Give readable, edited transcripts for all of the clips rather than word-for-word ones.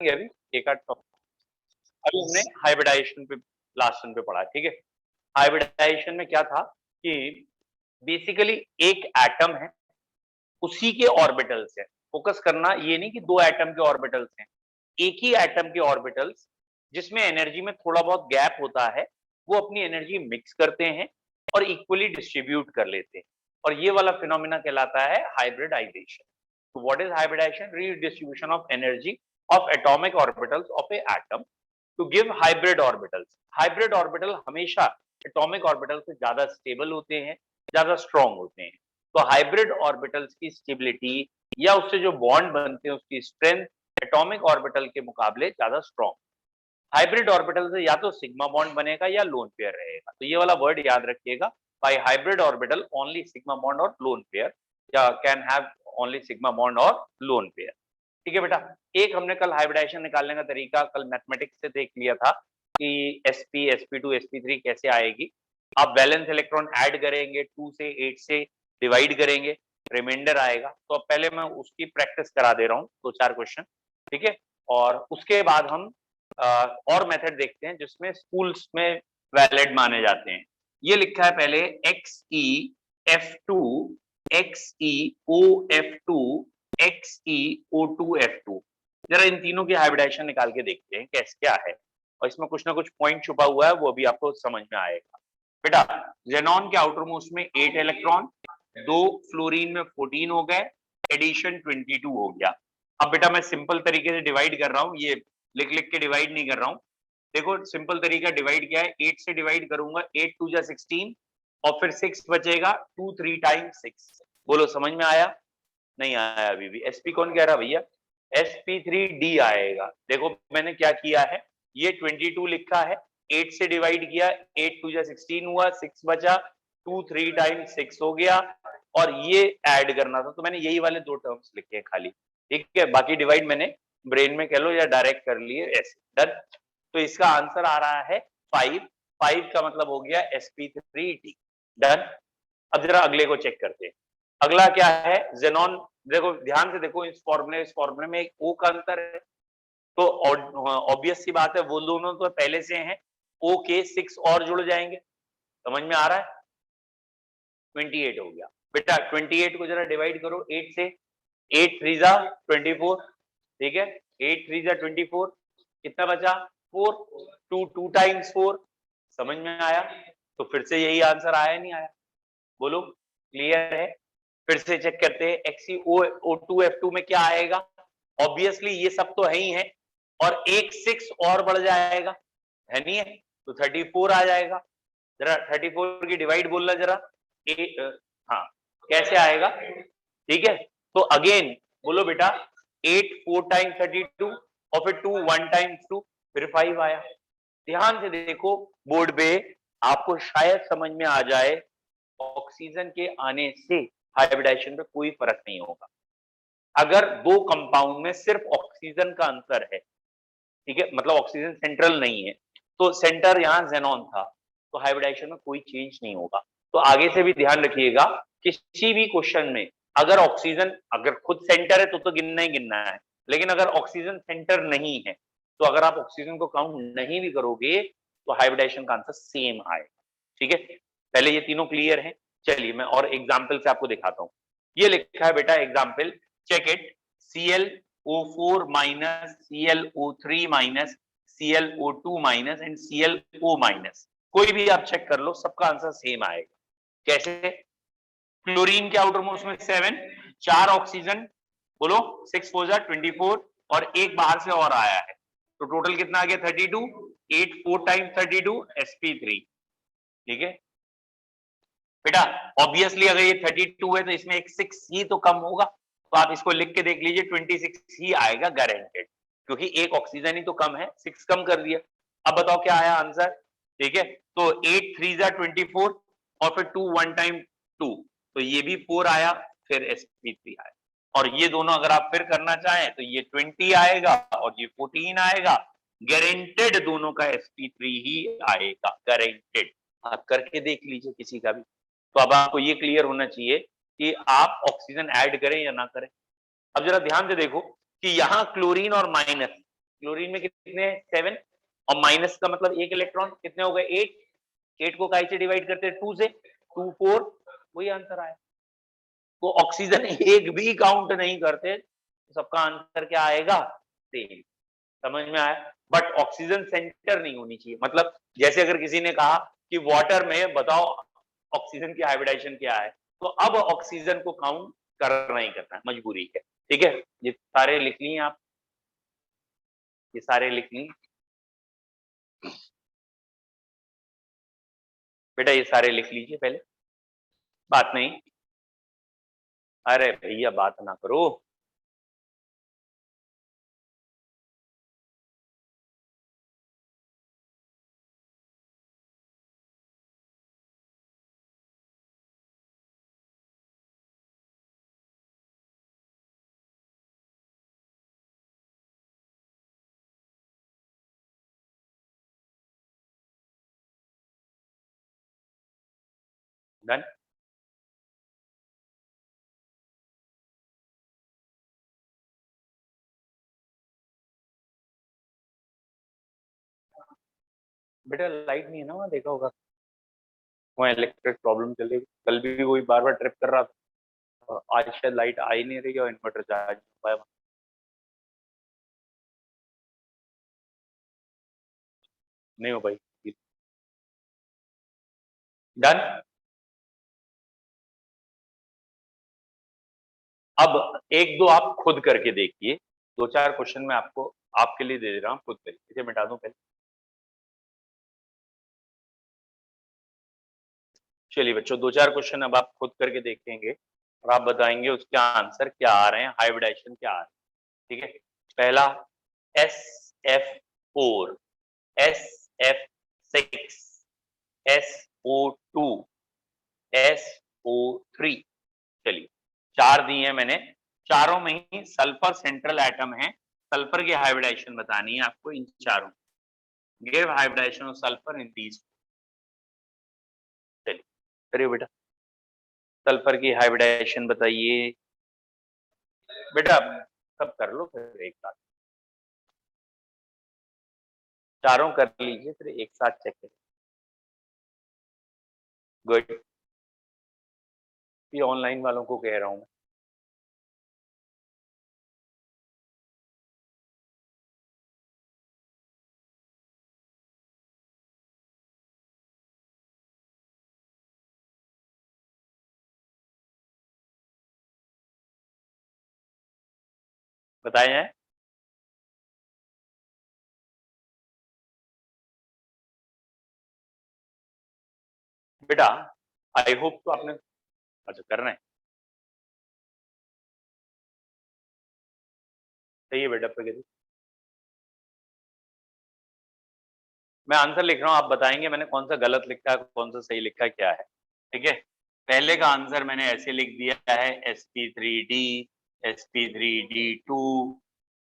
अभी एक आध टॉपिक। अभी हमने हाइब्रिडाइजेशन पे लास्ट पे पढ़ा, ठीक है। हाइब्रिडाइजेशन में क्या था कि बेसिकली एक एटम है, उसी के ऑर्बिटल्स है। फोकस करना ये नहीं कि दो एटम के ऑर्बिटल्स हैं, एक ही एटम के ऑर्बिटल्स जिसमें एनर्जी में थोड़ा बहुत गैप होता है, वो अपनी एनर्जी मिक्स करते हैं और इक्वली डिस्ट्रीब्यूट कर लेते हैं, और ये वाला फिनोमिना कहलाता है हाइब्रिडाइजेशन। तो what is hybridization? Redistribution of energy of atomic orbitals of a atom to give hybrid orbitals. Hybrid orbital हमेशा atomic orbital से ज्यादा स्टेबल होते हैं, ज्यादा स्ट्रॉन्ग होते हैं। तो हाइब्रिड ऑर्बिटल्स की स्टेबिलिटी या उससे जो बॉन्ड बनते हैं उसकी स्ट्रेंथ एटॉमिक ऑर्बिटल के मुकाबले ज्यादा स्ट्रॉन्ग। हाइब्रिड ऑर्बिटल से या तो सिग्मा बॉन्ड बनेगा या लोन पेयर रहेगा। तो ये वाला वर्ड याद रखिएगा, by hybrid orbital only sigma bond और लोन पेयर, या can have only sigma bond और लोन पेयर। ठीक है बेटा। एक हमने कल हाइब्रिडाइजेशन निकालने का तरीका कल मैथमेटिक्स से देख लिया था कि sp sp2 sp3 कैसे आएगी। आप वैलेंस इलेक्ट्रॉन ऐड करेंगे, 2 से 8 से डिवाइड करेंगे, रिमाइंडर आएगा। तो अब पहले मैं उसकी प्रैक्टिस करा दे रहा हूँ, 2-4 क्वेश्चन, ठीक है। और उसके बाद हम और मेथड देखते हैं जिसमें स्कूल्स में वैलिड माने जाते हैं। ये लिखा है पहले XeF2 XeOF2 XeO2F2। जरा इन तीनों की हाइब्रिडाइजेशन निकाल के देखते हैं कैसे क्या है, और इसमें कुछ ना कुछ पॉइंट छुपा हुआ है, वो भी आपको समझ में आएगा। बेटा जेनॉन के आउटर मोस्ट में 8 इलेक्ट्रॉन, 2 फ्लोरीन में 14 हो गए, एडिशन 22 हो गया। अब बेटा मैं सिंपल तरीके से डिवाइड कर रहा हूँ, ये लिख लिख के डिवाइड नहीं कर रहा हूँ। देखो सिंपल तरीका डिवाइड क्या है, 8 से डिवाइड करूंगा, 8 2 जा 16 और फिर 6 बचेगा, 2 3 टाइम्स 6। बोलो समझ में आया? नहीं आया अभी भी। sp कौन कह रहा भैया? sp3d आएगा। देखो मैंने क्या किया है, ये 22 लिखा है, 8 से डिवाइड किया, 8 2 जा 16 हुआ, 6 बचा, 2 3 टाइम्स 6 हो गया, और ये ऐड करना था, तो मैंने यही वाले दो टर्म्स लिखे हैं खाली, ठीक है। बाकी डिवाइड मैंने ब्रेन में कह लो या डायरेक्ट कर लिए ऐसे। डन। तो इसका आंसर आ रहा है 5। 5 का मतलब हो गया sp3d। डन। अब जरा अगले को चेक करते हैं। अगला क्या है, जेनॉन। देखो ध्यान से देखो, इस फॉर्मूले में एक ओ का अंतर है, तो ऑब्वियस सी बात है वो दोनों तो पहले से हैं, ओ के 6 और जुड़ जाएंगे। समझ में आ रहा है? 28 हो गया बेटा। 28 को जरा डिवाइड करो 8 से, 8 3 जा 24, ठीक है। 8 3 जा 24, कितना बचा? 4, 2 2 टाइम्स 4। समझ में आया? तो फिर से यही आंसर आया नहीं आया? बोलो क्लियर है? फिर से चेक करते हैं, XeO2F2 में क्या आएगा। ऑब्वियसली ये सब तो है ही है, और एक 6 और बढ़ जाएगा, है नहीं है? तो 34 आ जाएगा। जरा 34 की डिवाइड बोलना जरा। हाँ कैसे आएगा? ठीक है। तो अगेन बोलो बेटा, 8 4 टाइम्स 32 और फिर 2 1 टाइम्स 2, फिर 5 आया। ध्यान से देखो बोर्ड पे, आपको शायद समझ में आ जाए, ऑक्सीजन के आने से हाइब्रिडाइजेशन में कोई फर्क नहीं होगा। अगर दो कंपाउंड में सिर्फ ऑक्सीजन का अंतर है, ठीक है, मतलब ऑक्सीजन सेंट्रल नहीं है, तो सेंटर यहाँ जेनॉन था, तो हाइब्रिडाइजेशन में कोई चेंज नहीं होगा। तो आगे से भी ध्यान रखिएगा, किसी भी क्वेश्चन में अगर ऑक्सीजन अगर खुद सेंटर है तो गिनना ही गिनना है, लेकिन अगर ऑक्सीजन सेंटर नहीं है, तो अगर आप ऑक्सीजन को काउंट नहीं भी करोगे तो हाइब्रिडाइजेशन का आंसर सेम आएगा। ठीक है, पहले ये तीनों क्लियर है। चलिए मैं और एग्जाम्पल से आपको दिखाता हूँ। ये लिखा है बेटा example, check it, ClO4 minus, ClO3 minus, ClO2 minus and ClO minus. कोई भी आप चेक कर लो, सबका आंसर सेम आएगा। कैसे? क्लोरीन के आउटर मोस्ट में 7, 4 ऑक्सीजन, बोलो 6 4 जा 24, और एक बाहर से और आया है, तो टोटल कितना आ गया? 32। 8 4 टाइम्स 32 sp3। ठीक है बेटा, ऑब्वियसली अगर ये 32 है तो इसमें एक 6 ही तो कम होगा, तो आप इसको लिख के देख लीजिए, 26 ही आएगा गारंटेड, क्योंकि एक ऑक्सीजन ही तो कम है, 6 कम कर दिया। अब बताओ क्या आया आंसर? ठीक है, तो 8 3 जा 24 और फिर 2 1 टाइम 2, तो ये भी 4 आया, फिर sp3 आया। और ये दोनों अगर आप फिर करना चाहें तो ये 20 आएगा और ये 14 आएगा। गारंटेड दोनों का sp3 ही आएगा, गारंटेड। आप करके देख लीजिए किसी का भी। तो अब आपको ये क्लियर होना चाहिए कि आप ऑक्सीजन ऐड करें या ना करें। अब जरा ध्यान से देखो कि यहाँ क्लोरीन और माइनस, क्लोरीन में कितने 7 और माइनस का मतलब एक इलेक्ट्रॉन, कितने हो गए 8 को काई से डिवाइड करते हैं 2 से, 2 4, वही आंसर आया। तो ऑक्सीजन एक भी काउंट नहीं करते तो सबका आंसर क्या आएगा, सेम। समझ में आया? बट ऑक्सीजन सेंटर नहीं होनी चाहिए। मतलब जैसे अगर किसी ने कहा कि वाटर में बताओ ऑक्सीजन की हाइब्रिडाइजेशन क्या है, तो अब ऑक्सीजन को काउंट करना ही करना है, मजबूरी है। ठीक है, ये सारे लिख लिए आप, ये सारे लिख लिए बेटा, ये सारे लिख लीजिए पहले, बात नहीं। अरे भैया बात ना करो। डन। बेटा लाइट नहीं है ना, वहां देखा होगा, वहाँ इलेक्ट्रिक प्रॉब्लम चल रही, कल भी वही बार बार ट्रिप कर रहा था, आज शायद लाइट आ ही नहीं रही और इन्वर्टर चार्ज नहीं हो पाया। नहीं हो पाई। डन। अब एक दो आप खुद करके देखिए, दो चार क्वेश्चन मैं आपको आपके लिए दे दे रहा हूँ, खुद करिए। इसे मिटा दूं पहले। चलिए बच्चों, दो चार क्वेश्चन अब आप खुद करके देखेंगे और आप बताएंगे उसके आंसर क्या आ रहे हैं, हाइब्रिडाइजेशन क्या आ रहा है। ठीक है, पहला SF4, SF6, SO2, SO3। चलिए, चार दिए हैं मैंने, चारों में ही सल्फर सेंट्रल एटम है। सल्फर की हाइब्रिडाइजेशन बतानी है आपको इन चारों। Give hybridization of sulphur in these. चलिए करिए बेटा, सल्फर की हाइब्रिडाइजेशन बताइए बेटा। सब कर लो फिर एक साथ, चारों कर लीजिए फिर एक साथ चेक करें। गुड, ये ऑनलाइन वालों को कह रहा हूं मैं। बताए हैं बेटा, आई होप तो आपने, अच्छा करना है, सही है बेटा प्रगति। मैं आंसर लिख रहा हूं, आप बताएंगे मैंने कौन सा गलत लिखा है कौन सा सही लिखा है क्या है। ठीक है, पहले का आंसर मैंने ऐसे लिख दिया है sp3d, sp3d2,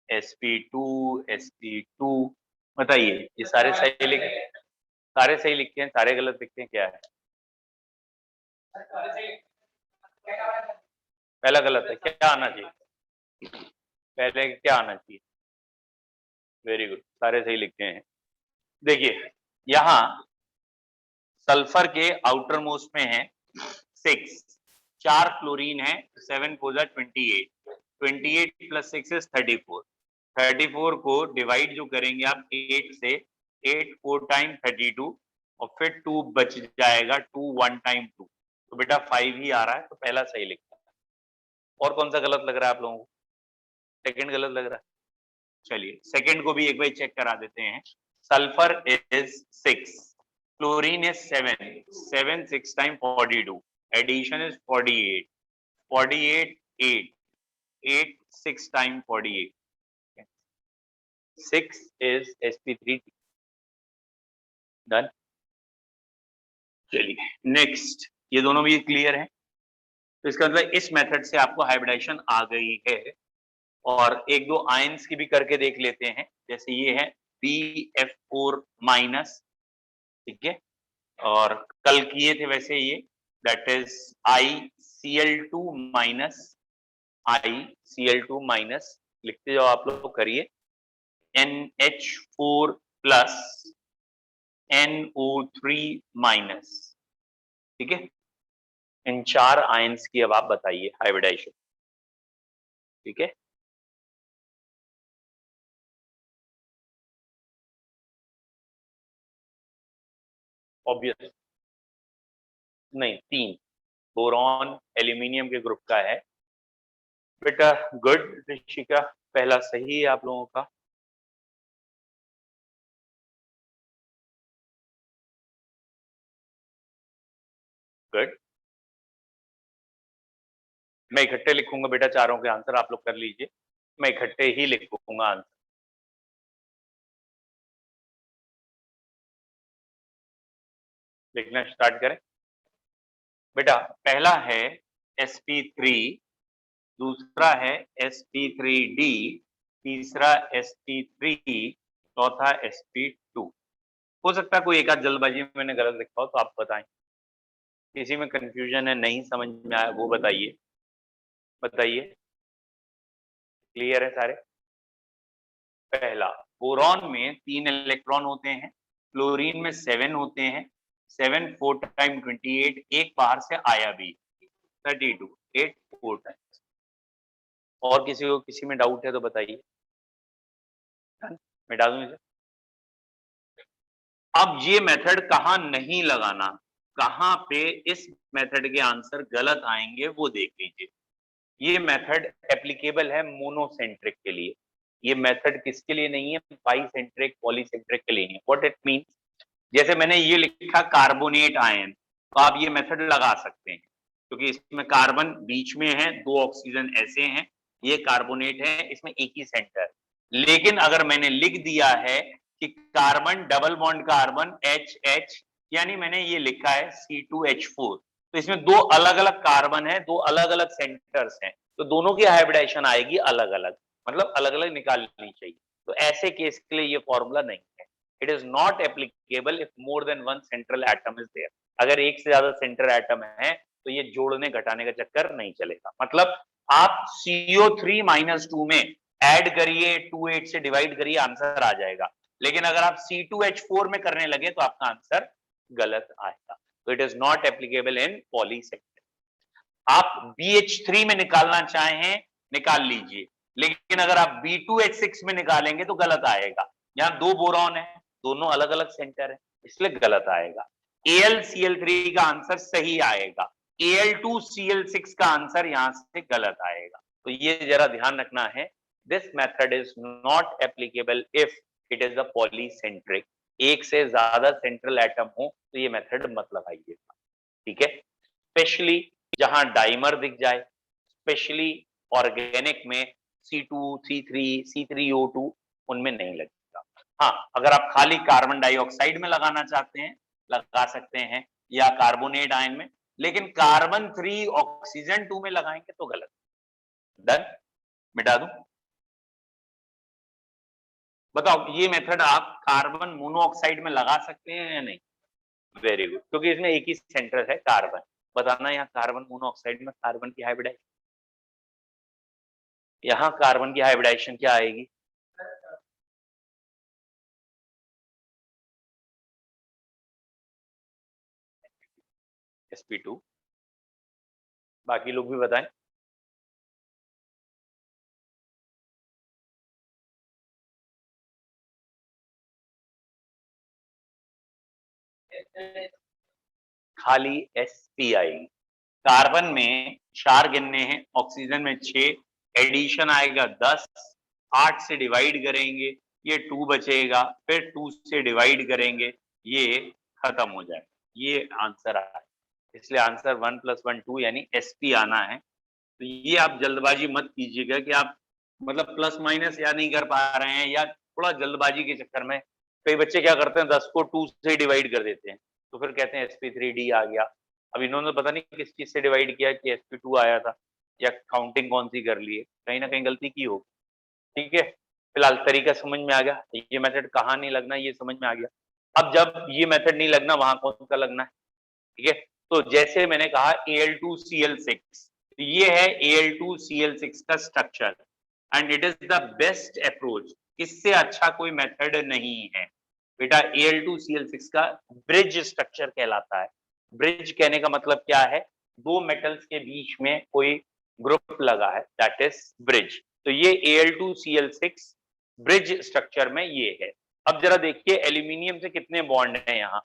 sp2, sp2। बताइए ये सारे सही लिखे, सारे सही लिखे हैं, सारे गलत लिखे हैं, क्या है? पहला गलत है, क्या आना चाहिए? पहले क्या आना चाहिए? वेरी गुड, सारे सही लिखे हैं। देखिए यहाँ सल्फर के आउटर मोस्ट में है 6, 4 क्लोरीन है, 7 4 जा 28, 28 प्लस 6 इज 34। 34 को डिवाइड जो करेंगे आप 8 से, 8 4 टाइम 32 और फिर 2 बच जाएगा, 2 1 टाइम 2, तो बेटा 5 ही आ रहा है, तो पहला सही लिखा है। और कौन सा गलत लग रहा है आप लोगों को? सेकंड गलत लग रहा है। चलिए सेकंड को भी एक बार चेक करा देते हैं। Sulphur is 6, chlorine is 7, 7 6 time 42, addition is 48, 48 8, 8 6 time 48, 6 is sp3। Done. चलिए नेक्स्ट, ये दोनों भी क्लियर है, तो इसका मतलब इस मेथड से आपको हाइब्रिडाइजेशन आ गई है। और एक दो आयंस की भी करके देख लेते हैं, जैसे ये है BF4 माइनस, ठीक है, और कल किए थे वैसे ये, that is ICl2 minus, ICl2 minus लिखते जाओ आप लोग, करिए। NH4 plus NO3 minus. ठीक है, इन 4 आयंस की अब आप बताइए हाइब्रिडाइजेशन। ठीक है, ऑब्वियस नहीं, 3 बोरॉन एल्यूमिनियम के ग्रुप का है। बेटा गुड ऋषिका, पहला सही है आप लोगों का। गुड, मैं इकट्ठे लिखूंगा बेटा चारों के आंसर, आप लोग कर लीजिए, मैं इकट्ठे ही लिखूंगा आंसर। लिखना स्टार्ट करें बेटा। पहला है sp3, दूसरा है sp3d, तीसरा sp3, चौथा sp2। हो सकता है कोई एक आध जल्दबाजी में मैंने गलत लिखा हो तो आप बताएं, किसी में कंफ्यूजन है, नहीं समझ में आया वो बताइए, बताइए। क्लियर है सारे? पहला, बोरॉन में 3 इलेक्ट्रॉन होते हैं, क्लोरीन में 7 होते हैं, 7 4 टाइम 28, एक बाहर से आया भी 32, 8 4 टाइम्स। और किसी को किसी में डाउट है तो बताइए, मिटा दूं इसे। अब ये मेथड कहां नहीं लगाना, कहां पे इस मेथड के आंसर गलत आएंगे वो देख लीजिए। ये मेथड एप्लीकेबल है मोनोसेंट्रिक के लिए, ये मेथड किसके लिए नहीं है, बाइसेंट्रिक पॉलीसेंट्रिक के लिए नहीं। व्हाट इट मींस, जैसे मैंने ये लिखा कार्बोनेट आयन, तो आप ये मेथड लगा सकते हैं क्योंकि इसमें कार्बन बीच में है, 2 ऑक्सीजन ऐसे हैं, ये कार्बोनेट है, इसमें एक ही सेंटर। लेकिन अगर मैंने लिख दिया है कि carbon double bond carbon HH, यानी मैंने ये लिखा है C2H4, तो इसमें 2 अलग अलग कार्बन है, 2 अलग अलग सेंटर्स हैं, तो दोनों की हाइब्रिडाइजेशन आएगी अलग अलग, मतलब अलग अलग निकालनी चाहिए। तो ऐसे केस के लिए ये फॉर्मूला नहीं है। It is not applicable if more than 1 central atom is there. अगर एक से ज्यादा सेंट्रल एटम है तो ये जोड़ने घटाने का चक्कर नहीं चलेगा। मतलब आप CO3 माइनस 2 में ऐड करिए, 28 से डिवाइड करिए, आंसर आ जाएगा। लेकिन अगर आप C2H4 में करने लगे तो आपका आंसर गलत आएगा। तो it is not applicable in polysector. आप BH3 में निकालना चाहें निकाल लीजिए, लेकिन अगर आप B2H6 में निकालेंगे तो गलत आएगा। यहाँ 2 बोरॉन है, दोनों अलग अलग सेंटर है, इसलिए गलत आएगा। AlCl3 का आंसर सही आएगा, Al2Cl6 का आंसर यहां से गलत आएगा। तो ये जरा ध्यान रखना है, this method is not applicable if it is a polycentric. एक से ज्यादा सेंट्रल एटम हो तो ये मेथड मत लगाइएगा। ठीक है, स्पेशली जहां डाइमर दिख जाए, स्पेशली ऑर्गेनिक में C2 C3 C3O2 उनमें नहीं लगेगा। हाँ, अगर आप खाली कार्बन डाइऑक्साइड में लगाना चाहते हैं लगा सकते हैं, या कार्बोनेट आयन में, लेकिन कार्बन 3 ऑक्सीजन 2 में लगाएंगे तो गलत। डन, मिटा दूं? बताओ ये मेथड आप कार्बन मोनोऑक्साइड में लगा सकते हैं या नहीं? वेरी गुड, क्योंकि इसमें एक ही सेंटर है कार्बन। बताना यहाँ कार्बन मोनोऑक्साइड में कार्बन की हाइब्रिडाइजेशन, यहाँ कार्बन की हाइब्रिडाइजेशन क्या आएगी? sp2। बाकी लोग भी बताएं। खाली sp आएगी। कार्बन में 4 गिनने हैं, ऑक्सीजन में 6, एडिशन आएगा 10, 8 से डिवाइड करेंगे ये 2 बचेगा, फिर 2 से डिवाइड करेंगे ये खत्म हो जाएगा, ये आंसर आया। इसलिए आंसर 1 + 1 2 यानी sp आना है। तो ये आप जल्दबाजी मत कीजिएगा कि आप मतलब प्लस माइनस या नहीं कर पा रहे हैं, या थोड़ा जल्दबाजी के चक्कर में कई बच्चे क्या करते हैं 10 को 2 से डिवाइड कर देते हैं, तो फिर कहते हैं sp3d आ गया। अब इन्होंने पता नहीं किस चीज से डिवाइड किया कि sp2 आया था, या काउंटिंग कौन सी कर ली है, कहीं ना कहीं गलती की होगी। ठीक है, फिलहाल तरीका समझ में आ गया, ये मेथड कहाँ नहीं लगना ये समझ में आ गया। अब जब ये मेथड नहीं लगना वहां कौन सा लगना है? ठीक है, तो जैसे मैंने कहा Al2Cl6, ये है Al2Cl6 का structure, and it is the best approach इससे अच्छा कोई मेथड नहीं है बेटा। Al2Cl6 का ब्रिज स्ट्रक्चर कहलाता है। ब्रिज कहने का मतलब क्या है, दो मेटल्स के बीच में कोई ग्रुप लगा है, दैट इज ब्रिज। तो ये Al2Cl6 ब्रिज स्ट्रक्चर में ये है। अब जरा देखिए एल्यूमिनियम से कितने बॉन्ड हैं यहाँ।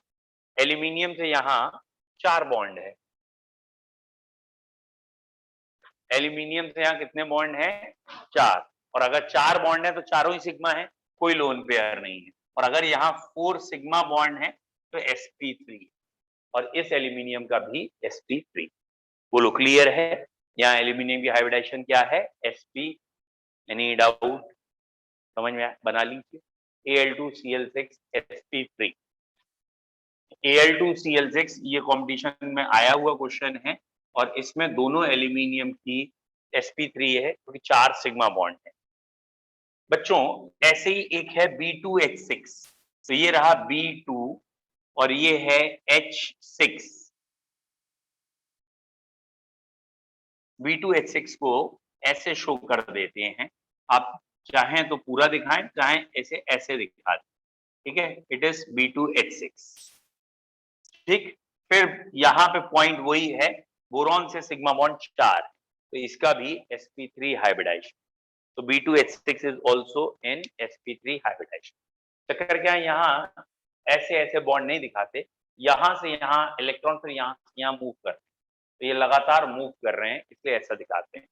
एल्यूमिनियम से यहाँ 4 बॉन्ड है। एल्यूमिनियम से यहाँ कितने बॉन्ड है, 4। और अगर 4 बॉन्ड है तो चारों ही सिग्मा है, कोई लोन पेयर नहीं है। और अगर यहाँ 4 सिग्मा बॉन्ड है तो sp3, और इस एल्यूमिनियम का भी sp3। बोलो क्लियर है। यहाँ एल्यूमिनियम की हाइब्रिडाइजेशन क्या है, sp। एनी डाउट, समझ में बना लीजिए। Al2Cl6 sp3। Al2Cl6 ये कंपटीशन में आया हुआ क्वेश्चन है, और इसमें दोनों एल्यूमिनियम की sp3 है क्योंकि 4 सिग्मा बॉन्ड है। बच्चों ऐसे ही एक है B2H6, तो ये रहा B2 और ये है H6। B2H6 को ऐसे शो कर देते हैं, आप चाहें तो पूरा दिखाएं, चाहें ऐसे ऐसे दिखा दें, ठीक है। इट इज B2H6, ठीक। फिर यहाँ पे पॉइंट वही है, बोरॉन से सिग्मा बॉन्ड 4, तो इसका भी sp3 हाइब्रिडाइजेशन। तो B2H6 is also in sp3 hybridization। चक्कर क्या है, यहाँ ऐसे ऐसे बॉन्ड नहीं दिखाते, यहाँ से यहाँ इलेक्ट्रॉन फिर यहाँ से यहाँ मूव करते हैं, तो ये लगातार मूव कर रहे हैं इसलिए ऐसा दिखाते हैं,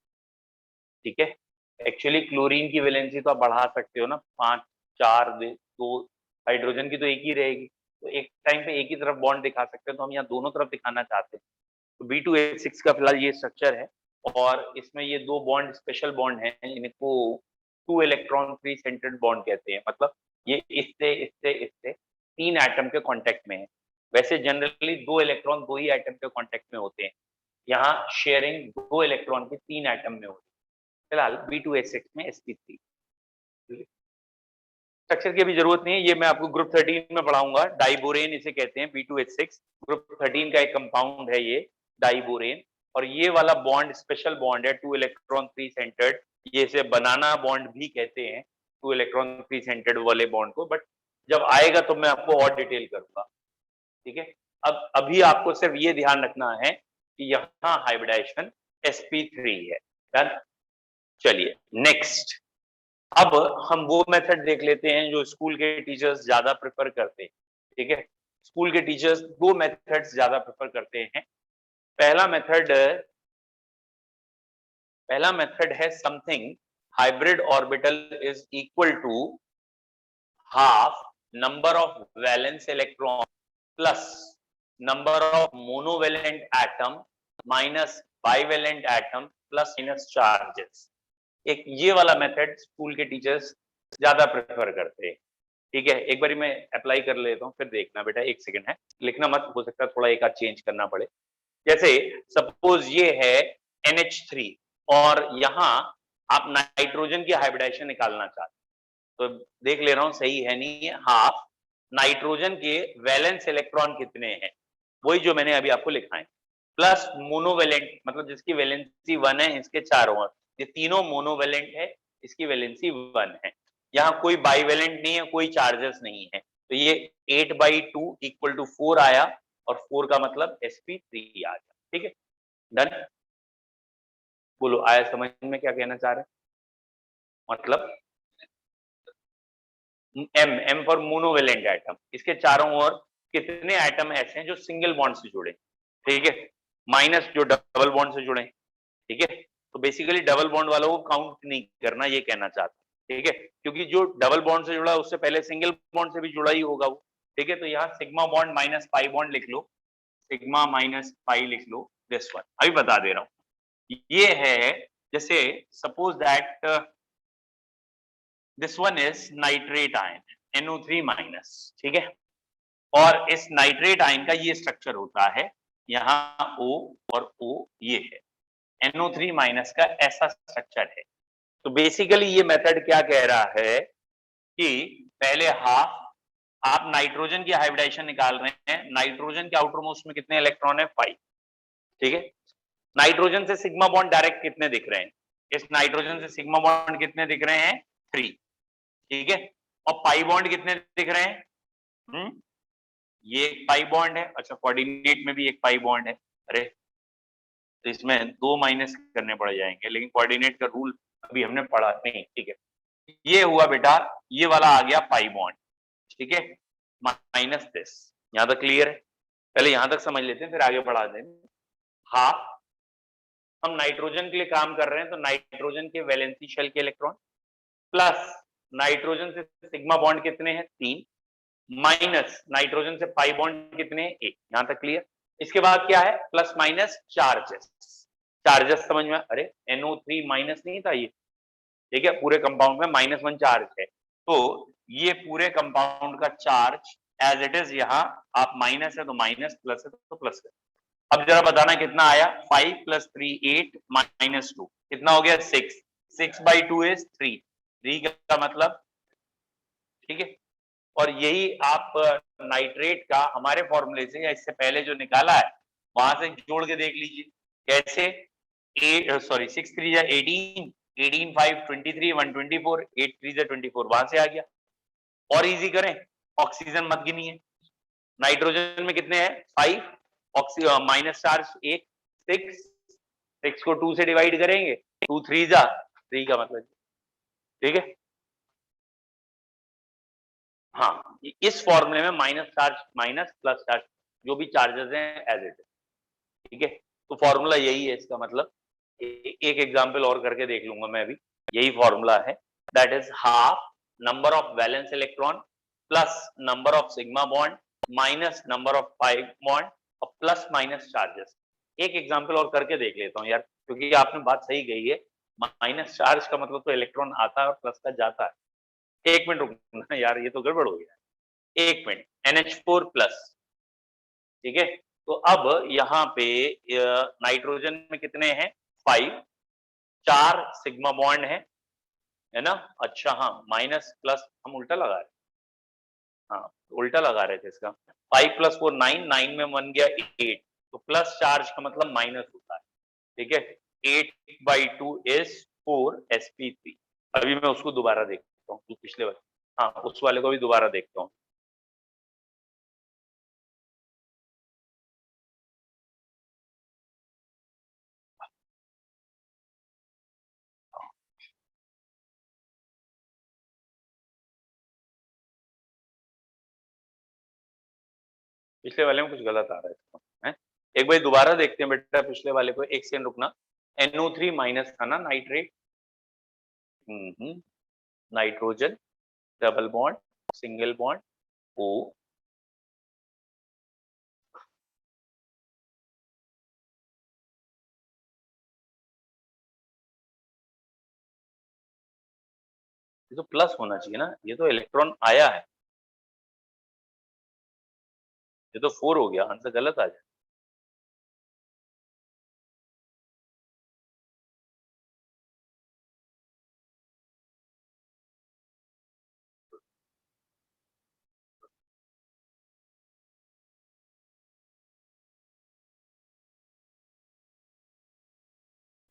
ठीक है। एक्चुअली क्लोरीन की वैलेंसी तो आप बढ़ा सकते हो ना, 5 4 2, हाइड्रोजन की तो एक ही रहेगी, तो एक टाइम पे एक ही तरफ बॉन्ड दिखा सकते हैं, तो हम यहाँ दोनों तरफ दिखाना चाहते हैं। तो B2H6 का फिलहाल ये स्ट्रक्चर है, और इसमें ये 2 बॉन्ड स्पेशल बॉन्ड हैं, इनको 2 इलेक्ट्रॉन 3 सेंटर्ड बॉन्ड कहते हैं। मतलब ये इससे इससे इससे 3 एटम के कांटेक्ट में है। वैसे जनरली 2 इलेक्ट्रॉन 2 ही एटम के कांटेक्ट में होते हैं, यहाँ शेयरिंग 2 इलेक्ट्रॉन के 3 एटम में होती है। फिलहाल B2H6 में sp3। स्ट्रक्चर की अभी जरूरत नहीं है, ये मैं आपको ग्रुप 13 में पढ़ाऊंगा। डाइबोरेन इसे कहते हैं, B2H6 ग्रुप 13 का एक कंपाउंड है ये डाइबोरेन। और ये वाला बॉन्ड स्पेशल बॉन्ड है, 2 इलेक्ट्रॉन 3 सेंटर्ड, ये इसे बनाना बॉन्ड भी कहते हैं, 2 इलेक्ट्रॉन 3 सेंटर्ड वाले बॉन्ड को। बट जब आएगा तो मैं आपको और डिटेल करूंगा, ठीक है। अब अभी आपको सिर्फ ये ध्यान रखना है कि यहाँ हाइब्रिडाइजेशन sp3 है। डन। चलिए नेक्स्ट, अब हम वो मेथड देख लेते हैं जो स्कूल के टीचर्स ज्यादा प्रेफर करते हैं, ठीक है। स्कूल के टीचर्स 2 मेथड्स ज्यादा प्रेफर करते हैं। पहला मेथड है something hybrid orbital is equal to half number of valence electron plus number of monovalent atom minus bivalent atom plus minus charges. एक ये वाला मेथड स्कूल के टीचर्स ज्यादा प्रेफर करते हैं, ठीक है। एक बार मैं अप्लाई कर लेता हूँ, फिर देखना बेटा, एक सेकंड है, लिखना मत, हो सकता है थोड़ा एक आध चेंज करना पड़े। जैसे सपोज ये है NH3 और यहाँ आप नाइट्रोजन की हाइब्रिडाइजेशन निकालना चाहते, तो देख ले रहा हूँ सही है नहीं है। हाफ नाइट्रोजन के वैलेंस इलेक्ट्रॉन कितने हैं, वही जो मैंने अभी आपको लिखा है, प्लस मोनोवेलेंट, मतलब जिसकी वैलेंसी 1 है, इसके चारों, ये तीनों मोनोवेलेंट है, इसकी वैलेंसी 1 है। यहाँ कोई बाइवेलेंट नहीं है, कोई चार्जेस नहीं है, तो ये 8/2 इक्वल टू 4 आया, और 4 का मतलब sp3 आ गया, ठीक है। डन। बोलो आया समझ में क्या कहना चाह रहे हैं, मतलब M फॉर मोनोवेलेंट एटम, इसके चारों ओर कितने एटम ऐसे हैं जो सिंगल बॉन्ड से जुड़े, ठीक है, माइनस जो डबल बॉन्ड से जुड़े, ठीक है। तो बेसिकली डबल बॉन्ड वालों को काउंट नहीं करना, ये कहना चाहता, ठीक है, क्योंकि जो डबल बॉन्ड से जुड़ा उससे पहले सिंगल बॉन्ड से भी जुड़ा ही होगा वो, ठीक है। तो यहाँ sigma bond minus pi bond लिख लो, सिग्मा माइनस पाई लिख लो, दिस वन अभी बता दे रहा हूँ। ये है जैसे suppose that this one is nitrate ion NO3 minus, ठीक है। और इस नाइट्रेट आयन का ये स्ट्रक्चर होता है, यहाँ O और O ये है, NO3 माइनस का ऐसा स्ट्रक्चर है। तो बेसिकली ये मेथड क्या कह रहा है कि पहले हाफ आप नाइट्रोजन की हाइब्रिडाइजेशन निकाल रहे हैं, नाइट्रोजन के आउटर मोस्ट में कितने इलेक्ट्रॉन है, 5, ठीक है। नाइट्रोजन से सिग्मा बॉन्ड डायरेक्ट कितने दिख रहे हैं, इस नाइट्रोजन से सिग्मा बॉन्ड कितने दिख रहे हैं, 3, ठीक है। और पाई बॉन्ड कितने दिख रहे हैं? ये एक पाई बॉन्ड है। अच्छा, कोऑर्डिनेट में भी एक पाई बॉन्ड है। अरे तो इसमें 2 माइनस करने पड़ जाएंगे, लेकिन कोऑर्डिनेट का रूल अभी हमने पढ़ा नहीं। ठीक है, ये हुआ बेटा, ये वाला आ गया पाई बॉन्ड। ठीक है, माइनस दिस। यहां तक क्लियर है? पहले यहां तक समझ लेते हैं, फिर आगे बढ़ा देंगे। हाफ, हम नाइट्रोजन के लिए काम कर रहे हैं, तो नाइट्रोजन के वैलेंसी शेल के इलेक्ट्रॉन प्लस नाइट्रोजन से सिग्मा बॉन्ड कितने हैं? 3, माइनस नाइट्रोजन से पाई बॉन्ड कितने हैं? 1। यहां तक क्लियर? इसके बाद क्या है? Plus minus charges. चार्जेस समझ में? अरे NO3 माइनस नहीं था ये? ठीक है, पूरे कंपाउंड में -1 चार्ज है, तो ये पूरे कंपाउंड का चार्ज एज इट इज यहाँ आप माइनस है तो माइनस, प्लस है तो प्लस है। अब जरा बताना कितना आया? 5 + 3 8 -2 कितना हो गया? 6। 6/2 इज 3। 3 का मतलब, ठीक है। और यही आप नाइट्रेट का हमारे फॉर्मूले से या इससे पहले जो निकाला है वहां से जोड़ के देख लीजिए। कैसे? 6 3 जा 18, 18 5 23, 124, 8 3 जा 24, वहां से आ गया। और इजी करें, ऑक्सीजन मत गिनिए। नाइट्रोजन में कितने हैं? 5, माइनस चार्ज 1, 6, 6 को 2 से डिवाइड करेंगे, 2 3 जा 3 का मतलब, ठीक है। हाँ, इस फॉर्मूले में minus charge minus, plus charge जो भी चार्जेस हैं एज इट इज, ठीक है। तो फॉर्मूला यही है इसका मतलब। एक एग्जांपल और करके देख लूंगा मैं अभी। यही फॉर्मूला है, that is half number of valence electron plus number of sigma bond minus number of pi bond और प्लस माइनस चार्जेस। एक एग्जांपल और करके देख लेता हूँ यार, क्योंकि आपने बात सही कही है। माइनस चार्ज का मतलब तो इलेक्ट्रॉन आता है और प्लस का जाता है। एक मिनट रुकना यार, ये तो गड़बड़ हो गया। एक मिनट, NH4 प्लस, ठीक है। तो अब यहाँ पे नाइट्रोजन में कितने हैं? 5, 4 सिग्मा बॉन्ड है ना। अच्छा हाँ, माइनस प्लस हम उल्टा लगा रहे, हाँ उल्टा लगा रहे थे इसका। 5 + 4 9, 9 में 1 गया 8, तो प्लस चार्ज का मतलब माइनस होता है, ठीक है। 8/2 इज 4 sp3। अभी मैं उसको दोबारा देखता हूँ, जो पिछले वाले, हाँ उस वाले को भी दोबारा देखता हूँ। पिछले वाले में कुछ गलत आ रहा है इसको, है। एक बार दोबारा देखते हैं बेटा पिछले वाले को, एक सेकंड रुकना। NO3 माइनस था ना nitrate, nitrogen double bond single bond O, ये तो प्लस होना चाहिए ना, ये तो इलेक्ट्रॉन आया है, ये तो 4 हो गया, आंसर गलत आ जाए।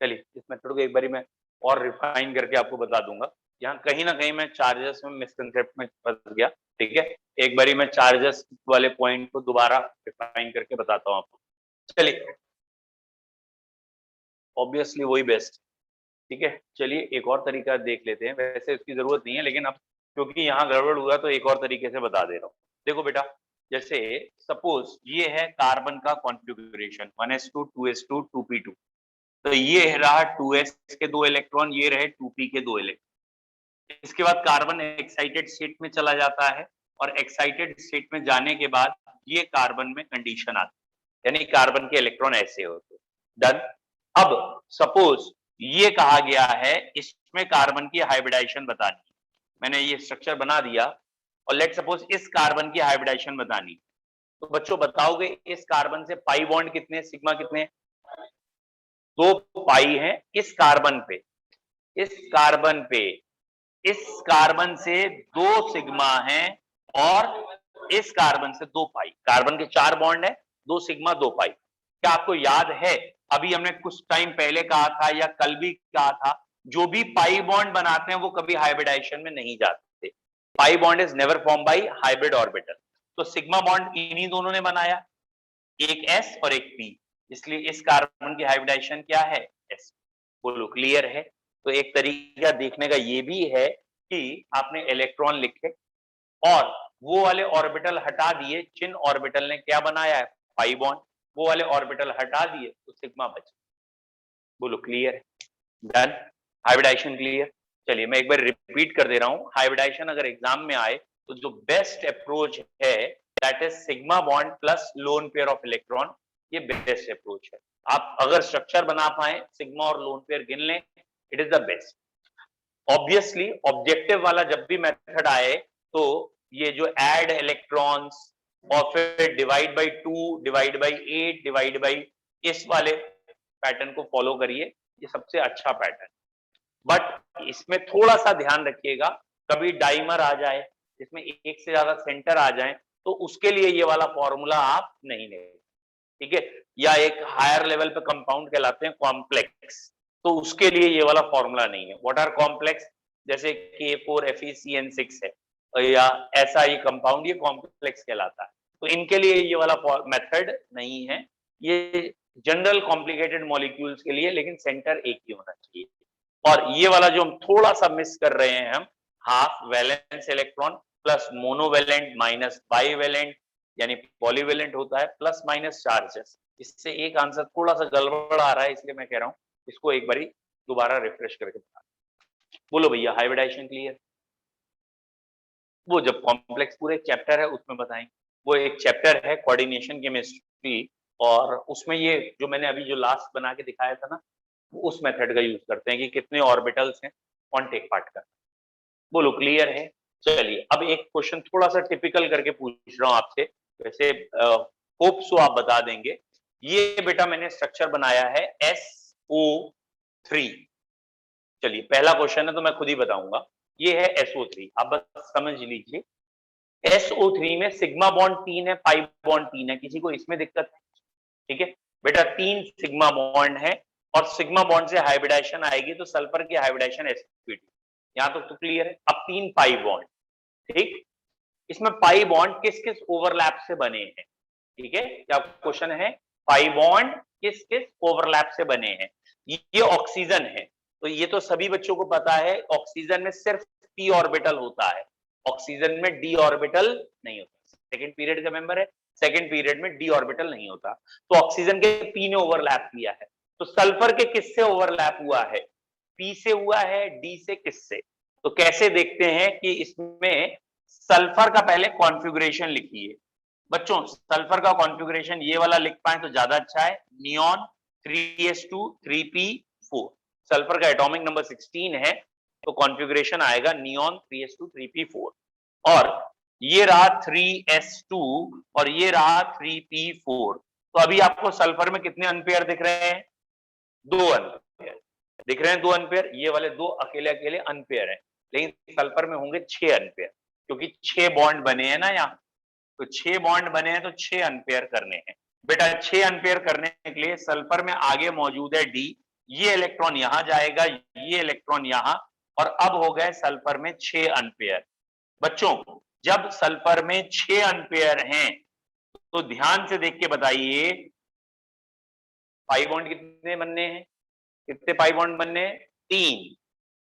चलिए इस मेथड को एक बारी मैं और रिफाइन करके आपको बता दूंगा। यहाँ कहीं ना कहीं मैं चार्जेस में मिसकंसेप्ट में फंस गया, ठीक है। एक बारी मैं चार्जेस वाले पॉइंट को दोबारा रिफाइन करके बताता हूँ आपको। चलिए, ऑब्वियसली वही बेस्ट, ठीक है। चलिए एक और तरीका देख लेते हैं, वैसे इसकी जरूरत नहीं है, लेकिन अब क्योंकि यहाँ गड़बड़ हुआ तो एक और तरीके से बता दे रहा हूँ। देखो बेटा, जैसे सपोज ये है कार्बन का कॉन्फ़िगरेशन 1s2 2s2 2p2, तो ये रहा 2s के 2 इलेक्ट्रॉन, ये रहे 2p के 2 इलेक्ट्रॉन। इसके बाद कार्बन एक्साइटेड स्टेट में चला जाता है, और एक्साइटेड स्टेट में जाने के बाद ये कार्बन में कंडीशन आती है, यानी कार्बन के इलेक्ट्रॉन ऐसे होते हैं। डन। अब सपोज ये कहा गया है इसमें कार्बन की हाइब्रिडाइजेशन बतानी, मैंने ये स्ट्रक्चर बना दिया, और लेट सपोज इस कार्बन की हाइब्रिडाइजेशन बतानी। तो बच्चों बताओगे इस कार्बन से पाई बॉन्ड कितने, सिग्मा कितने? 2 पाई है इस कार्बन पे, इस कार्बन पे, इस कार्बन से 2 सिग्मा है, और इस कार्बन से 2 पाई। कार्बन के 4 बॉन्ड है, 2 सिग्मा 2 पाई। क्या आपको याद है अभी हमने कुछ टाइम पहले कहा था या कल भी कहा था, जो भी पाई बॉन्ड बनाते हैं वो कभी हाइब्रिडाइजेशन में नहीं जाते, pi bond is never form by hybrid orbital. तो सिग्मा बॉन्ड इन्हीं दोनों ने बनाया, एक s और एक p, इसलिए इस कार्बन की हाइब्रिडाइजेशन क्या है, s। बोलो क्लियर है। तो एक तरीका देखने का ये भी है कि आपने इलेक्ट्रॉन लिखे और वो वाले ऑर्बिटल हटा दिए जिन ऑर्बिटल ने क्या बनाया है, पाई बॉन्ड, वो वाले ऑर्बिटल हटा दिए तो सिग्मा बचा। बोलो क्लियर है, डन, हाइब्रिडाइजेशन क्लियर। चलिए मैं एक बार रिपीट कर दे रहा हूं, हाइब्रिडाइजेशन अगर एग्जाम में आए तो जो बेस्ट अप्रोच है that is sigma bond plus lone pair of electron, ये बेस्ट अप्रोच है। आप अगर स्ट्रक्चर बना पाए सिग्मा और लोन पेयर गिन लें, it is the best. Obviously objective वाला जब भी मेथड आए तो ये जो ऐड इलेक्ट्रॉन्स और फिर divide by 2 divide by 8 divide by, इस वाले पैटर्न को फॉलो करिए, ये सबसे अच्छा पैटर्न। बट इसमें थोड़ा सा ध्यान रखिएगा, कभी डाइमर आ जाए जिसमें एक से ज्यादा सेंटर आ जाए तो उसके लिए ये वाला फॉर्मूला आप नहीं लेंगे, ठीक है। या एक हायर लेवल पे कंपाउंड कहलाते हैं कॉम्प्लेक्स, तो उसके लिए ये वाला फॉर्मूला नहीं है। व्हाट आर कॉम्प्लेक्स, जैसे K4FeCN6 है या ऐसा ही कंपाउंड, ये कॉम्प्लेक्स कहलाता है। तो इनके लिए ये वाला मेथड नहीं है, ये जनरल कॉम्प्लिकेटेड मॉलिक्यूल्स के लिए, लेकिन सेंटर एक ही होना चाहिए। और ये वाला जो हम थोड़ा सा मिस कर रहे हैं, हम half valence electron plus monovalent minus bivalent, यानी पॉलीवैलेंट होता है प्लस माइनस चार्जेस, इससे एक आंसर थोड़ा सा गड़बड़ आ रहा है, इसलिए मैं कह रहा हूं इसको एक बारी दोबारा रिफ्रेश करके बता। बोलो भैया हाइब्रिडाइजेशन क्लियर। वो जब कॉम्प्लेक्स पूरे चैप्टर है उसमें बताएंगे, वो एक चैप्टर है कोऑर्डिनेशन केमिस्ट्री, और उसमें ये जो मैंने अभी जो लास्ट बना के दिखाया था ना, वो उस मेथड का यूज करते हैं कि कितने ऑर्बिटल्स हैं कौन टेक पार्ट कर। बोलो क्लियर है। चलिए अब एक क्वेश्चन थोड़ा सा टिपिकल करके पूछ रहा हूं आपसे, वैसे होप सो आप बता देंगे। ये बेटा मैंने स्ट्रक्चर बनाया है SO3। चलिए पहला क्वेश्चन है तो मैं खुद ही बताऊंगा, ये है SO3, आप बस समझ लीजिए। SO3 में सिग्मा बॉन्ड 3 है, पाई बॉन्ड 3 है, किसी को इसमें दिक्कत है? ठीक है बेटा, 3 सिग्मा बॉन्ड है और सिग्मा बॉन्ड से हाइब्रिडाइजेशन आएगी तो सल्फर की हाइब्रिडाइजेशन sp2, यहां तक तो क्लियर है। अब 3 पाई बॉन्ड, ठीक, इसमें पाई बॉन्ड किस किस ओवरलैप से बने हैं, ठीक है, क्या क्वेश्चन है, पाई बॉन्ड किस किस ओवरलैप से बने हैं। ये ऑक्सीजन है तो ये तो सभी बच्चों को पता है, ऑक्सीजन में सिर्फ p ऑर्बिटल होता है, ऑक्सीजन में d ऑर्बिटल नहीं होता। सेकंड पीरियड का मेंबर है, सेकंड पीरियड में d ऑर्बिटल नहीं होता, तो ऑक्सीजन के p ने ओवरलैप किया है। तो सल्फर के किससे ओवरलैप हुआ है, p से हुआ है, d से किससे। तो कैसे देखते हैं कि इसमें सल्फर का पहले कॉन्फ़िगरेशन लिखिए बच्चों, सल्फर का कॉन्फ़िगरेशन ये वाला लिख पाए तो ज्यादा अच्छा है, नियॉन 3s2 3p4, सल्फर का एटॉमिक नंबर 16 है तो कॉन्फ़िगरेशन आएगा नियॉन 3s2 3p4, और ये रहा 3s2 और ये रहा 3p4। तो अभी आपको सल्फर में कितने अनपेयर दिख रहे हैं, 2 अनपेयर दिख रहे हैं, 2 अनपेयर, ये वाले 2 अकेले अकेले अनपेयर हैं, लेकिन सल्फर में होंगे 6 अनपेयर, क्योंकि 6 बॉन्ड बने हैं ना यहाँ, तो 6 बॉन्ड बने हैं तो 6 अनपेयर करने हैं। बेटा 6 अनपेयर करने के लिए सल्फर में आगे मौजूद है डी, ये इलेक्ट्रॉन यहां जाएगा, ये इलेक्ट्रॉन यहां, और अब हो गए सल्फर में 6 अनपेयर। बच्चों जब सल्फर में 6 अनपेयर हैं तो ध्यान से देख के बताइए पाई बॉन्ड कितने बनने हैं, कितने पाई बॉन्ड बनने हैं,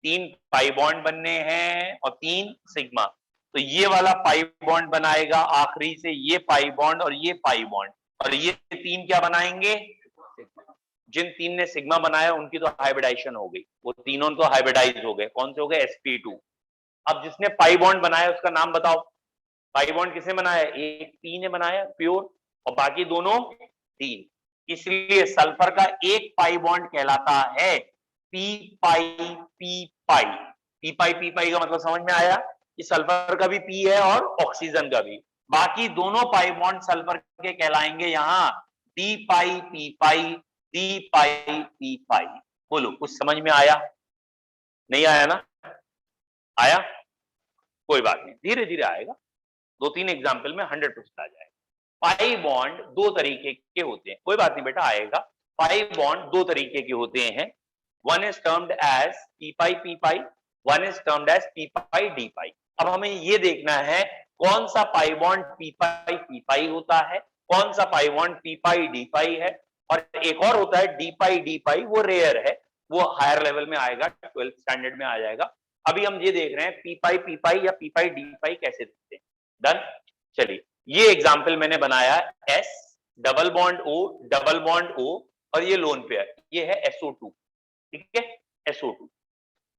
3 पाई बॉन्ड बनने हैं और 3 सिग्मा। तो ये वाला पाई बॉन्ड बनाएगा आखिरी से ये पाई बॉन्ड और ये पाई बॉन्ड, और ये 3 क्या बनाएंगे, जिन 3 ने सिग्मा बनाया उनकी तो हाइब्रिडाइजेशन हो गई, वो तीनों तो हाइब्रिडाइज हो गए, कौन से हो गए, sp2। अब जिसने पाई बॉन्ड बनाया उसका नाम बताओ, पाई बॉन्ड किसने बनाया, एक p ने बनाया प्योर, और बाकी दोनों 3, इसलिए सल्फर का एक पाई बॉन्ड कहलाता है p pi p pi. p pi p पाई का मतलब समझ में आया कि सल्फर का भी p है और ऑक्सीजन का भी, बाकी दोनों पाई बॉन्ड सल्फर के कहलाएंगे यहाँ d पाई p पाई, d पाई p पाई। बोलो कुछ समझ में आया, नहीं आया ना, आया, कोई बात नहीं, धीरे धीरे आएगा, 2-3 एग्जाम्पल में 100% आ जाएगा। पाई बॉन्ड 2 तरीके के होते हैं, कोई बात नहीं बेटा आएगा। पाई बॉन्ड 2 तरीके के होते हैं, one is termed as p pi p pi, one is termed as p pi d pi. अब हमें ये देखना है कौन सा pi bond p pi p pi होता है, कौन सा pi bond p pi d pi है, और एक और होता है डी पाई, वो रेयर है, वो हायर लेवल में आएगा, 12th स्टैंडर्ड में आ जाएगा। अभी हम ये देख रहे हैं पी पाई या पी पाई डी पाई कैसे दिखते हैं। डन। चलिए ये एग्जाम्पल मैंने बनाया एस डबल बॉन्ड ओ और ये लोन पेयर, ये है SO2, ठीक है, SO2।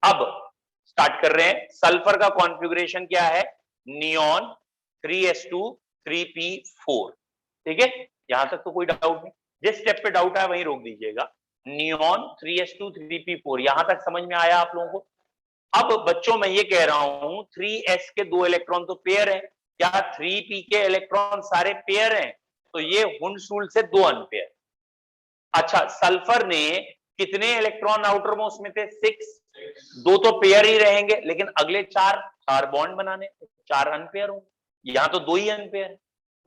अब स्टार्ट कर रहे हैं। सल्फर का कॉन्फ़िगरेशन क्या है, नियॉन 3s2 3p4, ठीक है, यहां तक तो कोई डाउट नहीं। जिस स्टेप पे डाउट है वहीं रोक दीजिएगा। नियॉन 3s2 3p4, यहां तक समझ में आया आप लोगों को। अब बच्चों मैं ये कह रहा हूं 3s के 2 इलेक्ट्रॉन तो पेयर है, क्या 3p के इलेक्ट्रॉन सारे पेयर हैं? तो ये हुंड्स रूल से 2 अनपेयर। अच्छा, सल्फर ने कितने इलेक्ट्रॉन आउटर मोस्ट में थे? 6, 2 तो पेयर ही रहेंगे, लेकिन अगले 4 बॉन्ड बनाने, 4 अनपेयर होंगे। यहां तो 2 ही अनपेयर,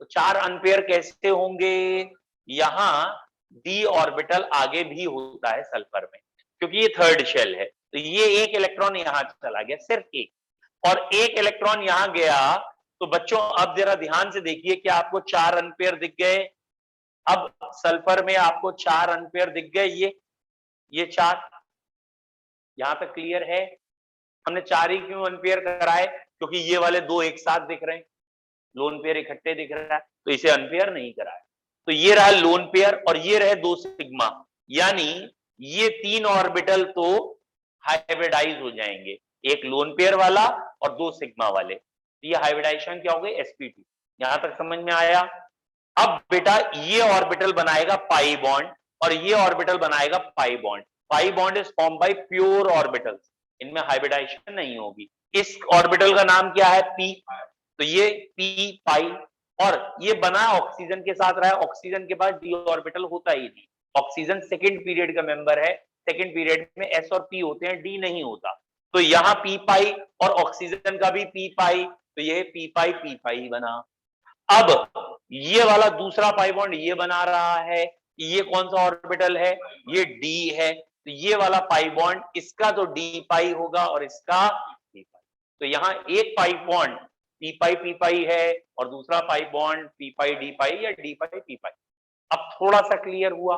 तो 4 अनपेयर कैसे होंगे? यहां d ऑर्बिटल आगे भी होता है सल्फर में, क्योंकि ये थर्ड शेल है, तो ये एक इलेक्ट्रॉन यहां चला गया, सिर्फ एक, और एक इलेक्ट्रॉन यहां गया। तो बच्चों अब जरा ध्यान से देखिए, क्या आपको 4 अनपेयर दिख गए? अब सल्फर में आपको 4 अनपेयर दिख गए, ये 4, यहां तक क्लियर है? हमने 4 ही क्यों अनपेयर कराए? क्योंकि ये वाले 2 एक साथ दिख रहे हैं, लोन पेयर इकट्ठे दिख रहा है, तो इसे अनपेयर नहीं कराया। तो ये रहा लोन पेयर और ये रहे 2 सिग्मा, यानी ये 3 ऑर्बिटल तो हाइब्रिडाइज हो जाएंगे, एक लोन पेयर वाला और 2 सिग्मा वाले। तो ये हाइब्रिडाइजेशन क्या हो गई? sp2। यहां तक समझ में आया? अब बेटा ये ऑर्बिटल बनाएगा पाई बॉन्ड और ये ऑर्बिटल बनाएगा pi bond. Pi bond is form by pure orbitals, इनमें हाइब्रिडाइजेशन नहीं होगी। इस ऑर्बिटल का नाम क्या है? p, तो ये p पाई, और ये बना ऑक्सीजन के साथ रहा है, ऑक्सीजन के पास d ऑर्बिटल होता ही नहीं, ऑक्सीजन सेकेंड पीरियड का मेंबर है, सेकेंड पीरियड में s और p होते हैं, d नहीं होता। तो यहां p पाई और ऑक्सीजन का भी p पाई, तो ये p पाई बना। अब ये वाला दूसरा पाई बॉन्ड ये बना रहा है, ये कौन सा ऑर्बिटल है? ये d है, तो ये वाला पाई बॉन्ड इसका तो d पाई होगा और इसका p पाई। तो यहां एक पाई बॉन्ड p पाई है और दूसरा pi bond p pi d पाई या d पाई p पाई। अब थोड़ा सा क्लियर हुआ,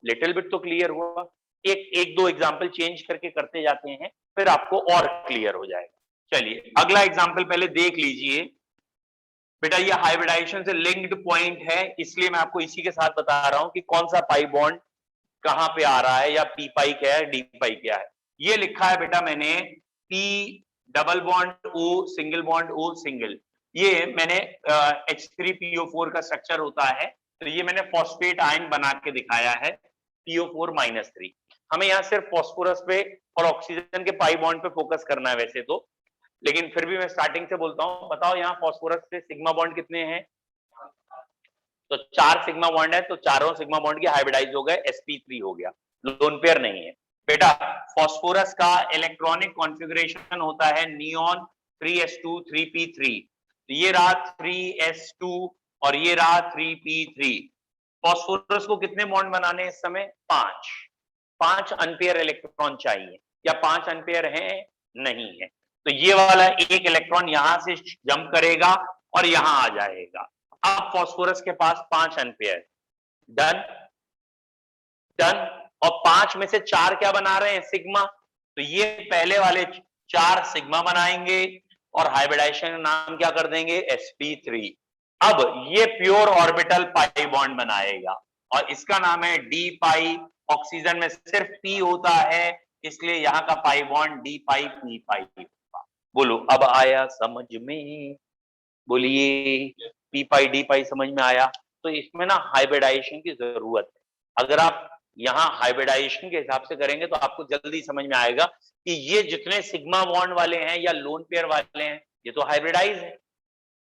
लिटिल बिट तो क्लियर हुआ। एक दो एग्जाम्पल चेंज करके करते जाते हैं, फिर आपको और क्लियर हो जाएगा। चलिए अगला एग्जाम्पल पहले देख लीजिए। बेटा ये हाइब्रिडाइजेशन से लिंक्ड पॉइंट है, इसलिए मैं आपको इसी के साथ बता रहा हूं कि कौन सा पाई बॉन्ड कहां पे आ रहा है, या पी पाई क्या है, डी पाई क्या है। ये लिखा है बेटा मैंने P double bond O single bond O single, ये मैंने H3PO4 का स्ट्रक्चर होता है, तो ये मैंने फॉस्फेट आयन बना के दिखाया है PO4-3। हमें यहाँ सिर्फ फॉस्फोरस पे और ऑक्सीजन के पाई बॉन्ड पे फोकस करना है वैसे तो, लेकिन फिर भी मैं स्टार्टिंग से बोलता हूँ। बताओ यहाँ फॉस्फोरस पे सिग्मा बॉन्ड कितने हैं? तो 4 सिग्मा बॉन्ड है, तो चारों सिग्मा बॉन्ड के हाइब्रिडाइज हो गए, sp3 हो गया, लोन पेयर नहीं है। बेटा फॉस्फोरस का इलेक्ट्रॉनिक कॉन्फ़िगरेशन होता है नियॉन 3s2 3p3, तो ये रहा 3s2 और ये रहा 3p3। फॉस्फोरस को कितने बॉन्ड बनाने इस समय? 5 अनपेयर इलेक्ट्रॉन चाहिए, या 5 अनपेयर हैं? नहीं है। तो ये वाला एक इलेक्ट्रॉन यहां से जंप करेगा और यहां आ जाएगा। अब फॉस्फोरस के पास 5 अनपेयर। Done done. और 5 में से 4 क्या बना रहे हैं? सिग्मा, तो ये पहले वाले 4 सिग्मा बनाएंगे और हाइब्रिडाइजेशन का नाम क्या कर देंगे? sp3। अब ये प्योर ऑर्बिटल पाई बॉन्ड बनाएगा और इसका नाम है डी पाई। ऑक्सीजन में सिर्फ p होता है, इसलिए यहां का पाई बॉन्ड डी पाई p पाई होगा। बोलो अब आया समझ में? बोलिए p पाई डी पाई समझ में आया? तो इसमें ना हाइब्रिडाइजेशन की जरूरत है। अगर आप यहाँ हाइब्रिडाइजेशन के हिसाब से करेंगे तो आपको जल्दी समझ में आएगा कि ये जितने सिग्मा बॉन्ड वाले हैं या लोन पेयर वाले हैं, ये तो हाइब्रिडाइज है।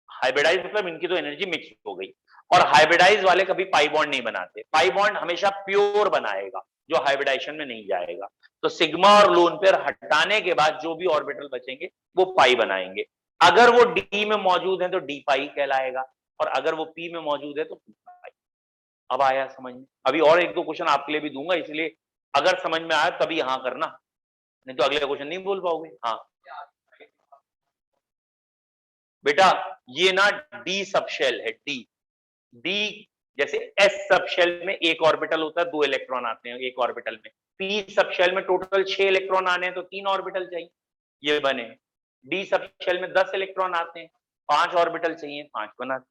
हाइब्रिडाइज मतलब इनकी तो एनर्जी मिक्स हो गई, और हाइब्रिडाइज वाले कभी पाई बॉन्ड नहीं बनाते। पाई बॉन्ड हमेशा प्योर बनाएगा, जो हाइब्रिडाइजेशन में नहीं जाएगा। तो सिग्मा और लोन पेयर हटाने के बाद जो भी ऑर्बिटल बचेंगे वो पाई बनाएंगे। अगर वो डी में मौजूद है तो डी पाई कहलाएगा, और अगर वो पी में मौजूद है तो पी पाई। अब आया समझ में? अभी और एक दो क्वेश्चन आपके लिए भी दूंगा, इसलिए अगर समझ में आया तभी हाँ करना, नहीं तो अगले क्वेश्चन नहीं बोल पाओगे। हाँ बेटा ये ना डी सब शेल है, डी डी जैसे एस सब शेल में एक ऑर्बिटल होता है, 2 इलेक्ट्रॉन आते हैं एक ऑर्बिटल में। पी सब शेल में टोटल 6 इलेक्ट्रॉन आने हैं तो 3 ऑर्बिटल चाहिए, ये बने। डी सब शेल में 10 इलेक्ट्रॉन आते हैं, 5 ऑर्बिटल चाहिए, 5 बनाते,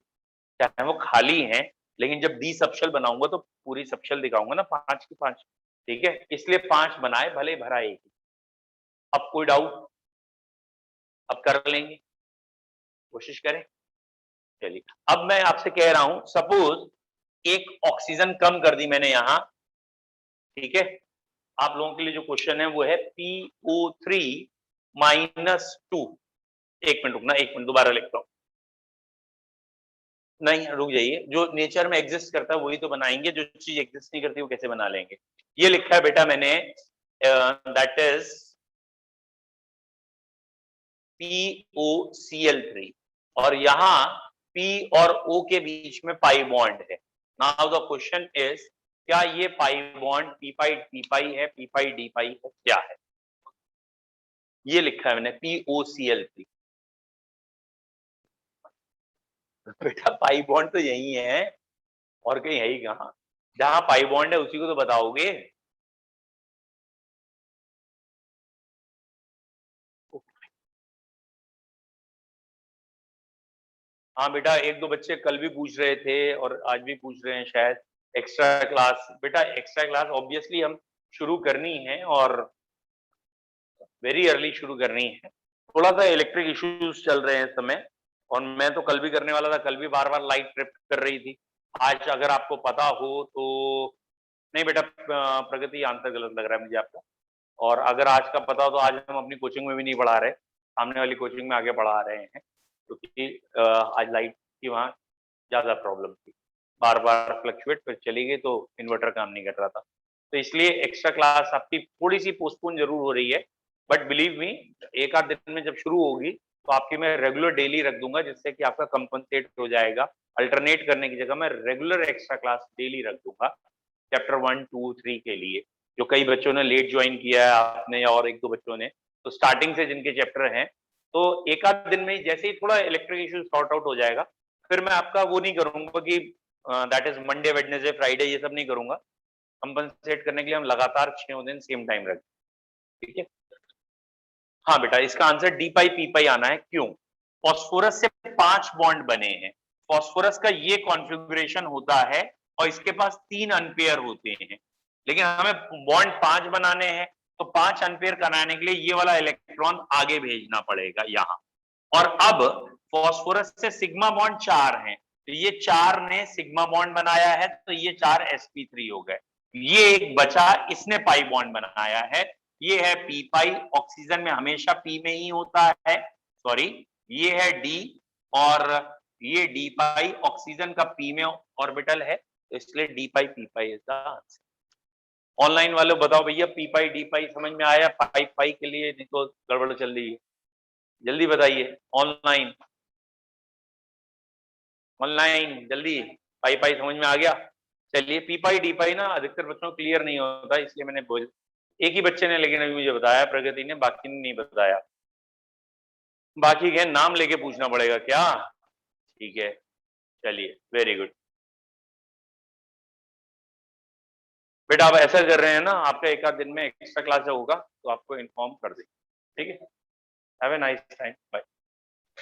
चाहे वो खाली है, लेकिन जब डी सब शेल बनाऊंगा तो पूरी सब शेल दिखाऊंगा ना 5 की 5, ठीक है, इसलिए 5 बनाए, भले भरा एक। अब कोई डाउट? अब कर लेंगे, कोशिश करें। चलिए अब मैं आपसे कह रहा हूं, सपोज एक ऑक्सीजन कम कर दी मैंने यहां, ठीक है। आप लोगों के लिए जो क्वेश्चन है वो है PO3 -2। एक मिनट रुकना, एक मिनट दोबारा लिखता हूं। नहीं रुक जाइए, जो नेचर में एग्जिस्ट करता है वही तो बनाएंगे, जो चीज एग्जिस्ट नहीं करती वो कैसे बना लेंगे। ये लिखा है बेटा मैंने, दैट इज POCl3 और यहां P और O के बीच में पाई बॉन्ड है। नाउ द क्वेश्चन इज, क्या ये पाई बॉन्ड पी पाई है, पी पाई डी पाई है, क्या है? ये लिखा है मैंने POCl3। बेटा पाई बॉन्ड तो यही है, और कहीं है ही कहां? जहां पाई बॉन्ड है उसी को तो बताओगे। हाँ बेटा, एक दो बच्चे कल भी पूछ रहे थे और आज भी पूछ रहे हैं शायद, एक्स्ट्रा क्लास। बेटा एक्स्ट्रा क्लास ऑब्वियसली हम शुरू करनी है, और वेरी अर्ली शुरू करनी है। थोड़ा सा इलेक्ट्रिक इश्यूज चल रहे हैं इस समय, और मैं तो कल भी करने वाला था, कल भी बार बार लाइट ट्रिप कर रही थी। आज अगर आपको पता हो तो, नहीं बेटा प्रगति आंसर गलत लग रहा है मुझे आपका। और अगर आज का पता हो तो आज हम अपनी कोचिंग में भी नहीं पढ़ा रहे, सामने वाली कोचिंग में आगे पढ़ा रहे हैं, क्योंकि आज लाइट की वहाँ ज्यादा प्रॉब्लम थी, बार बार फ्लक्चुएट फिर चली गई तो इन्वर्टर काम नहीं कर रहा था, तो इसलिए एक्स्ट्रा क्लास आपकी थोड़ी सी पोस्टपोन जरूर हो रही है। बट बिलीव मी, एक आध दिन में जब शुरू होगी तो आपकी मैं रेगुलर डेली रख दूंगा, जिससे कि आपका कंपनसेट हो जाएगा। अल्टरनेट करने की जगह मैं रेगुलर एक्स्ट्रा क्लास डेली रख दूंगा चैप्टर 1, 2, 3 के लिए। जो कई बच्चों ने लेट ज्वाइन किया है आपने, और एक दो बच्चों ने तो स्टार्टिंग से जिनके चैप्टर हैं, तो एक आध दिन में जैसे ही थोड़ा इलेक्ट्रिक इशू सॉर्ट आउट हो जाएगा, फिर मैं आपका वो नहीं करूंगा कि that is Monday Wednesday Friday, ये सब नहीं करूंगा। कंपनसेट करने के लिए हम लगातार 6 दिन सेम टाइम रखें, ठीक है। हाँ बेटा, इसका आंसर डी पाई पी पाई आना है। क्यों? फॉस्फोरस से 5 बॉन्ड बने हैं, फॉस्फोरस का ये कॉन्फ़िगरेशन होता है, और इसके पास 3 अनपेयर होते हैं, लेकिन हमें बॉन्ड 5 बनाने हैं, तो 5 अनपेयर कराने के लिए ये वाला इलेक्ट्रॉन आगे भेजना पड़ेगा यहां। और अब फॉस्फोरस से सिग्मा बॉन्ड 4 हैं, तो ये 4 ने सिग्मा बॉन्ड बनाया है, तो ये 4 sp3 हो गए। ये एक बचा, इसने पाई बॉन्ड बनाया है, ये है पी पाई। ऑक्सीजन में हमेशा पी में ही होता है, सॉरी, ये है डी, और ये डी पाई ऑक्सीजन का पी में ऑर्बिटल है, तो इसलिए D pi p pi is the answer. Online वाले बताओ भैया, पी पाई डी पाई समझ में आया? पाई पाई के लिए नहीं तो गड़बड़ चल रही है, जल्दी बताइए। ऑनलाइन ऑनलाइन जल्दी, पाई पाई समझ में आ गया? चलिए, पी पाई डी पाई ना अधिकतर बच्चों को क्लियर नहीं होता, इसलिए मैंने बोल, एक ही बच्चे ने लेकिन अभी मुझे बताया, प्रगति ने, बाकी ने नहीं बताया। बाकी के नाम लेके पूछना पड़ेगा क्या? ठीक है, चलिए, वेरी गुड। बेटा आप ऐसा कर रहे हैं ना, आपका एक आध दिन में एक्स्ट्रा क्लास होगा तो आपको इन्फॉर्म कर देंगे, ठीक है। Have a nice time, bye.